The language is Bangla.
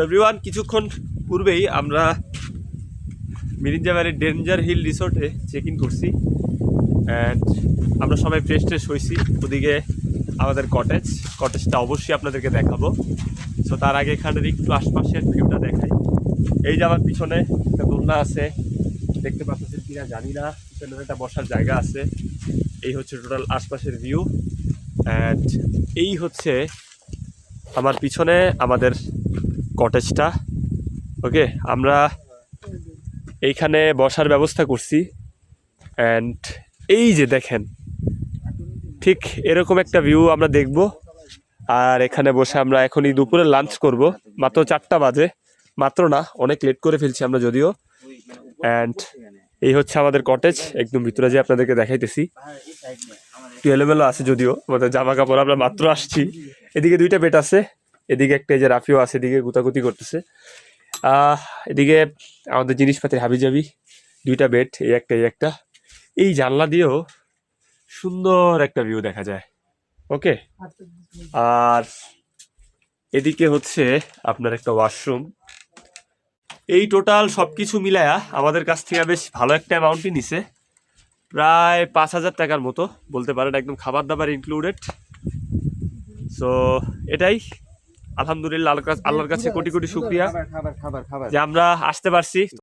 এভরিওয়ান, কিছুক্ষণ পূর্বেই আমরা মিরিঞ্জা ভ্যালির ডেঞ্জার হিল রিসোর্টে চেক ইন করছি অ্যান্ড আমরা সবাই ফ্রেশ ট্রেশ হয়েছি। ওদিকে আমাদের কটেজটা অবশ্যই আপনাদেরকে দেখাবো। সো তার আগে এখানের একটু আশপাশের ভিউটা দেখাই। এই যে আমার পিছনে একটা দোলনা আছে, দেখতে পাচ্ছেন কিনা জানি না, পিছনে একটা বসার জায়গা আছে। এই হচ্ছে টোটাল আশপাশের ভিউ অ্যান্ড এই হচ্ছে আমার পিছনে আমাদের কটেজটা। ওকে, আমরা এইখানে বসার ব্যবস্থা করছি অ্যান্ড এই যে দেখেন ঠিক এরকম একটা ভিউ আমরা দেখব। আর এখানে বসে আমরা এখনই দুপুরে লাঞ্চ করব। মাত্র 4টা বাজে, মাত্র না, অনেক লেট করে ফেলছি আমরা যদিও। অ্যান্ড এই হচ্ছে আমাদের কটেজ, একদম ভিতরে যে আপনাদেরকে দেখাইতেছি। একটু এলোমেলো আছে যদিও, আমাদের জামা কাপড়, আমরা মাত্র আসছি। এদিকে 2টা বেড আছে, এদিকে একটা এই যে রাফিও আছে, এদিকে গুতাগুতি করতেছে। এদিকে আমাদের জিনিসপাতির হাবিজাবি, 2টা বেড, এই একটা। এই জানলা দিয়েও সুন্দর একটা ভিউ দেখা যায়। ওকে, আর এদিকে হচ্ছে আপনার একটা ওয়াশরুম। এই টোটাল সব কিছু মিলায়া আমাদের কাছ থেকে বেশ ভালো একটা অ্যামাউন্টই নিছে, প্রায় 5,000 টাকার মতো বলতে পারেন, একদম খাবার দাবার ইনক্লুডেড। সো এটাই আলহামদুলিল্লাহ, আল্লাহর কাছে কোটি কোটি শুকরিয়া যে আমরা আসতে পারছি।